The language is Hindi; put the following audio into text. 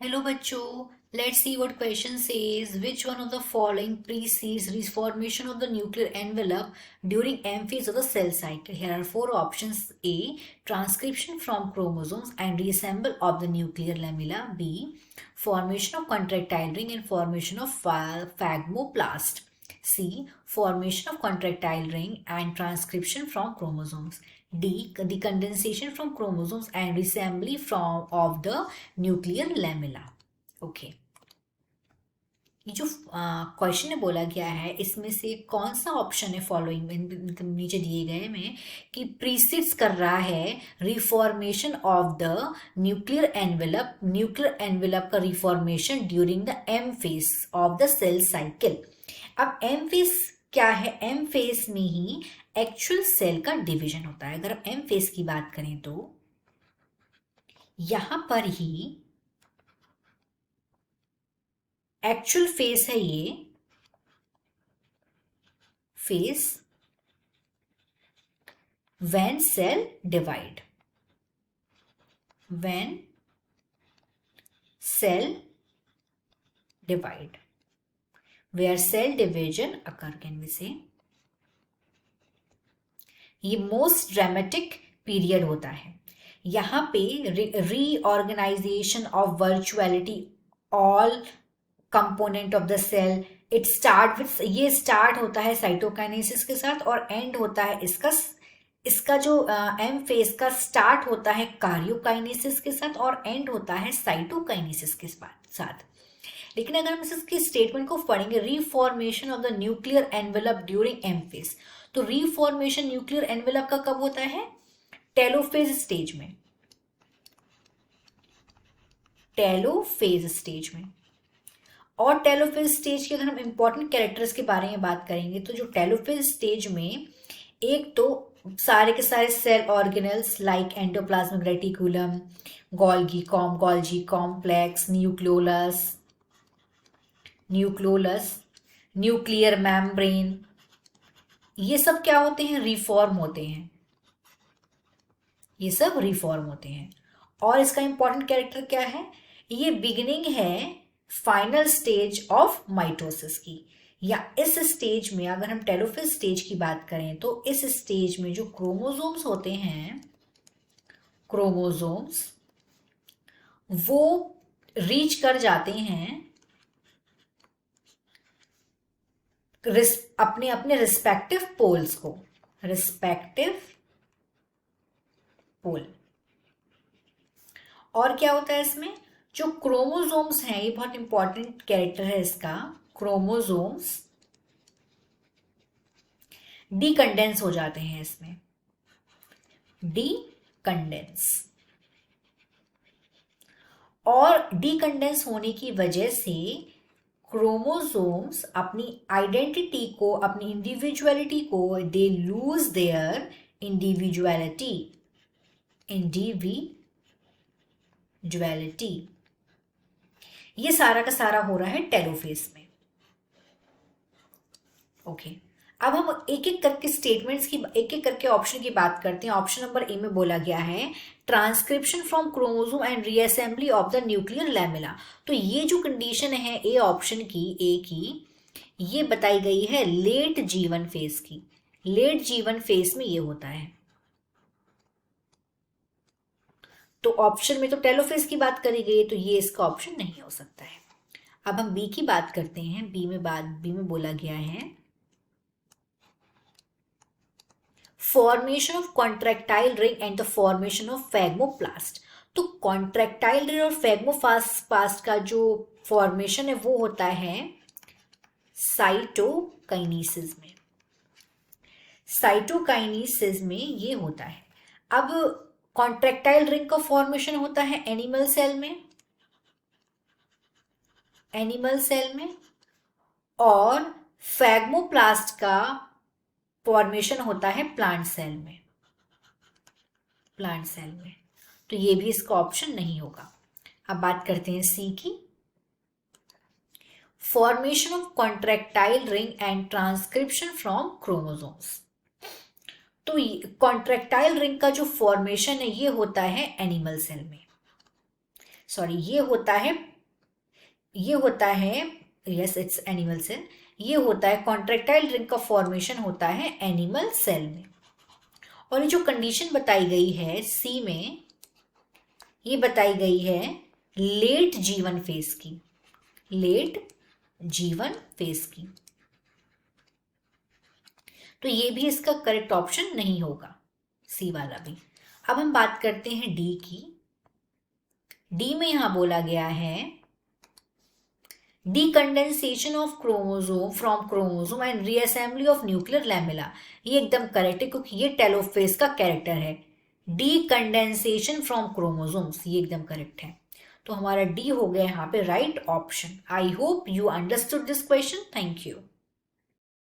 Hello बच्चों, let's see what question says. Which one of the following precedes reformation of the nuclear envelope during M phase of the cell cycle? Here are four options. A. Transcription from chromosomes and reassemble of the nuclear lamella. B. Formation of contractile ring and formation of phagoplast. C. Formation of contractile ring and transcription from chromosomes. D. The condensation from chromosomes and reassembly from of the nuclear lamella. Okay, ये जो क्वेश्चन में बोला गया है इसमें से कौन सा ऑप्शन है फॉलोइंग में नीचे दिए गए में कि प्रीसीड्स कर रहा है reformation of the nuclear envelope का reformation during the M phase of the cell cycle. अब एम फेज क्या है? एम फेज में ही एक्चुअल सेल का डिवीजन होता है. अगर हम एम फेज की बात करें तो यहां पर ही एक्चुअल फेज है. ये phase when cell divide, when cell divide, where cell division occur, can we say. ये मोस्ट ड्रामेटिक पीरियड होता है. यहां पे reorganization of virtuality all component of the cell. It start with, ये स्टार्ट होता है साइटोकाइनेसिस के साथ और एंड होता है इसका जो एम फेज का स्टार्ट होता है कार्योकाइनेसिस के साथ और एंड होता है साइटोकाइनेसिस के साथ. लेकिन अगर हम इसके स्टेटमेंट को पढ़ेंगे, reformation of the nuclear envelope during M phase, तो रीफॉर्मेशन न्यूक्लियर एनवेलप का कब होता है? टेलोफेज स्टेज में. टेलोफेज स्टेज में. और टेलोफेज स्टेज के अगर हम इंपॉर्टेंट कैरेक्टर्स के बारे में बात करेंगे तो जो टेलोफेज स्टेज में एक तो सारे के सारे cell organelles like endoplasmic reticulum, Golgi complex, nucleolus, nuclear membrane, ये सब क्या होते हैं? रिफॉर्म होते हैं. ये सब रिफॉर्म होते हैं. और इसका इंपॉर्टेंट कैरेक्टर क्या है? ये बिगिनिंग है फाइनल स्टेज ऑफ माइटोसिस की. या इस स्टेज में अगर हम टेलोफेज स्टेज की बात करें तो इस स्टेज में जो क्रोमोसोम्स होते हैं, क्रोमोसोम्स वो रीच कर जाते हैं अपने अपने रिस्पेक्टिव पोल्स को. रिस्पेक्टिव पोल. और क्या होता है इसमें? जो क्रोमोसोम्स हैं, ये बहुत इंपॉर्टेंट कैरेक्टर है इसका. क्रोमोसोम्स डीकंडेंस हो जाते हैं इसमें. डीकंडेंस. और डीकंडेंस होने की वजह से क्रोमोसोम्स अपनी आइडेंटिटी को, अपनी इंडिविजुअलिटी को, दे लूज देयर इंडिविजुअलिटी. ये सारा का सारा हो रहा है टेलोफेज में. ओके, अब हम एक एक करके स्टेटमेंट्स की, एक एक करके ऑप्शन की बात करते हैं. ऑप्शन नंबर ए में बोला गया है transcription from chromosome and reassembly of the nuclear lamella. तो ये जो कंडीशन है ए ऑप्शन की, ए की, ये बताई गई है लेट जीवन फेज की. लेट जीवन फेज में ये होता है. तो ऑप्शन में तो टेलोफेज की बात करी गई है, तो ये इसका ऑप्शन नहीं हो सकता है. अब हम बी की बात करते हैं. बी में बोला गया है formation of contractile ring and the formation of phragmoplast. तो कॉन्ट्रैक्टाइल रिंग और फैगमोप्लास्ट का जो फॉर्मेशन है वो होता है साइटोकाइनेसिस में. साइटोकाइनेसिस में ये होता है. अब कॉन्ट्रैक्टाइल रिंग का फॉर्मेशन होता है एनिमल सेल में, और फैगमोप्लास्ट का फॉर्मेशन होता है प्लांट सेल में. तो ये भी इसका ऑप्शन नहीं होगा. अब बात करते हैं सी की. Formation of contractile ring and transcription from chromosomes. तो कॉन्ट्रैक्टाइल रिंग का जो फॉर्मेशन है ये होता है एनिमल सेल में. सॉरी, ये होता है यस इट्स एनिमल सेल। ये होता है कॉन्ट्रेक्टाइल रिंग का फॉर्मेशन होता है एनिमल सेल में। और ये जो कंडीशन बताई गई है सी में, ये बताई गई है लेट जीवन फेज की, लेट जीवन फेज की। तो ये भी इसका करेक्ट ऑप्शन नहीं होगा, सी वाला भी। अब हम बात करते हैं डी की। डी में यहां बोला गया है डीकंडेंसेशन of chromosome from chromosome and reassembly of nuclear lamella. ये एकदम करेक्ट है क्योंकि ये टेलोफेज का कैरेक्टर है। डीकंडेंसेशन फ्रॉम क्रोमोसोम्स, ये एकदम करेक्ट है। तो हमारा डी हो गया यहाँ पे right option. I hope you understood this question. Thank you.